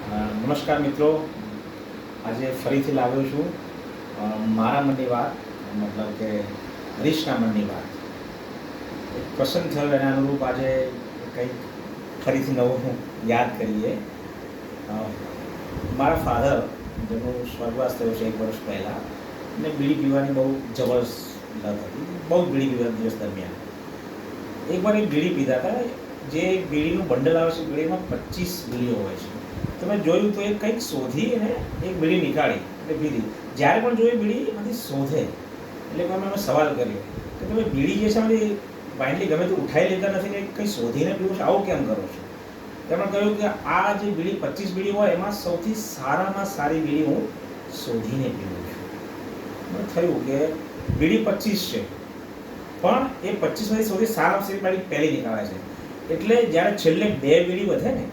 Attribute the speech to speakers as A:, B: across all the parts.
A: નમસ્કાર મિત્રો, આજે ફરીથી લાવ્યો છું મારા મનની વાત, મતલબ કે હરીશના મનની વાત. એક પ્રસંગ થયો એના અનુરૂપ આજે કંઈક ફરીથી નવું યાદ કરીએ. મારા ફાધર, જેનું સ્વર્ગવાસ થયું છે 1 વર્ષ પહેલાં, અને બીડી પીવાની બહુ જબરજસ્ત લત હતી. બહુ જ બીડી પીવા દિવસ દરમિયાન એકવાર એક બીડી પીતા હતા. જે બીડીનું બંડલ આવે છે, બીડીમાં 25 બીડીઓ હોય છે. તો મેં જોયું તો એ કંઈક શોધી અને એક બીડી નીકાળી એટલે પીધી. જ્યારે પણ જોઈ બીડી એમાંથી શોધે એટલે મેં સવાલ કર્યો કે તમે બીડી જે છે એમાંથી બાઇન્ડલી ગમે તે ઉઠાઈ લેતા નથી કે કંઈ શોધીને પીવું છે, આવું કેમ કરો છો? તેમણે કહ્યું કે આ જે બીડી 25 બીડી હોય એમાં સૌથી સારામાં સારી બીડી હું શોધીને પીવું છું. મને થયું કે બીડી 25 છે, પણ એ 25માંથી સૌથી સારામાં સારી બાળી પહેલી નીકાળે છે. એટલે જ્યારે છેલ્લે 2 બીડી વધે ને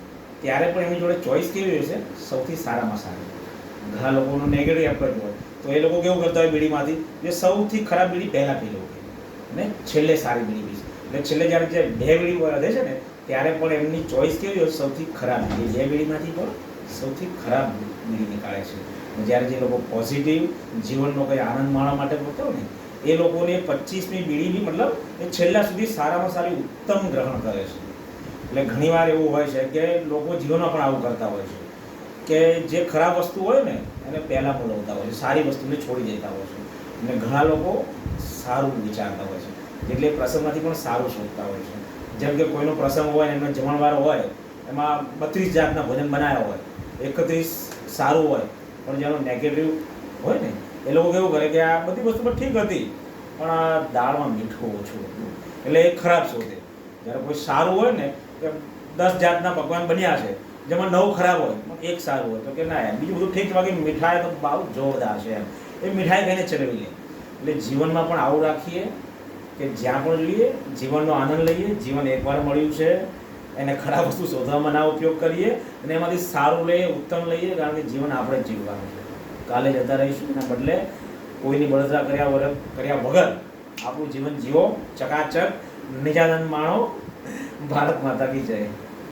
A: ત્યારે પણ એની જોડે ચોઈસ કેવી હોય છે? સૌથી સારામાં સારી. ઘણા લોકોનો નેગેટિવ એપ્રોચ હોય તો એ લોકો કેવું કરતા હોય, બીડીમાંથી જે સૌથી ખરાબ બીડી પહેલાં પી લેવું અને છેલ્લે સારી બીડી પીશે. એટલે છેલ્લે જ્યારે જે 2 બીડી વધે છે ને ત્યારે પણ એમની ચોઈસ કેવી હોય? સૌથી ખરાબ બીડી. 2 બીડીમાંથી પણ સૌથી ખરાબ બીડી નીકાળે છે. જ્યારે જે લોકો પોઝિટિવ જીવનનો કંઈ આનંદ માણવા માટે બોલતા હોય ને એ લોકોને 25મી બીડી બી મતલબ એ છેલ્લા સુધી સારામાં સારી ઉત્તમ ગ્રહણ કરે છે. એટલે ઘણીવાર એવું હોય છે કે લોકો જીવનમાં પણ આવું કરતા હોય છે કે જે ખરાબ વસ્તુ હોય ને એને પહેલાં બોલાવતા હોય છે, સારી વસ્તુને છોડી દેતા હોય છે. અને ઘણા લોકો સારું વિચારતા હોય છે, એટલે એ પ્રસંગમાંથી પણ સારું શોધતા હોય છે. જેમ કે કોઈનો પ્રસંગ હોય એનો જમણવાર હોય, એમાં 32 જાતના ભોજન બનાવ્યા હોય, 31 સારું હોય, પણ જેનો નેગેટિવ હોય ને એ લોકો કેવું કરે કે આ બધી વસ્તુ પણ ઠીક હતી પણ આ દાળમાં મીઠું ઓછું હતું, એટલે એ ખરાબ શોધે. જ્યારે કોઈ સારું હોય ને કે 10 જાતના પકવાન બન્યા છે, જેમાં 9 ખરાબ હોય, 1 સારું હોય, તો કે ના યાર બીજું બધું ઠીક છે, બાકી મીઠાઈ તો બહુ જોરદાર છે એમ. એ મીઠાઈ ખાઈને ચલાવી લે. એટલે જીવનમાં પણ આવું રાખીએ કે જ્યાં પણ જોઈએ જીવનનો આનંદ લઈએ. જીવન એકવાર મળ્યું છે, એને ખરાબ વસ્તુ શોધવામાં ના ઉપયોગ કરીએ અને એમાંથી સારું લઈએ, ઉત્તમ લઈએ, કારણ કે જીવન આપણે જ જીવવાનું છે. કાલે જતા રહીશું, એના બદલે કોઈની બળતરા કર્યા વગર આપણું જીવન જીવો, ચકાચક, નિજાનંદ માણો. ભારત માતા કી જય.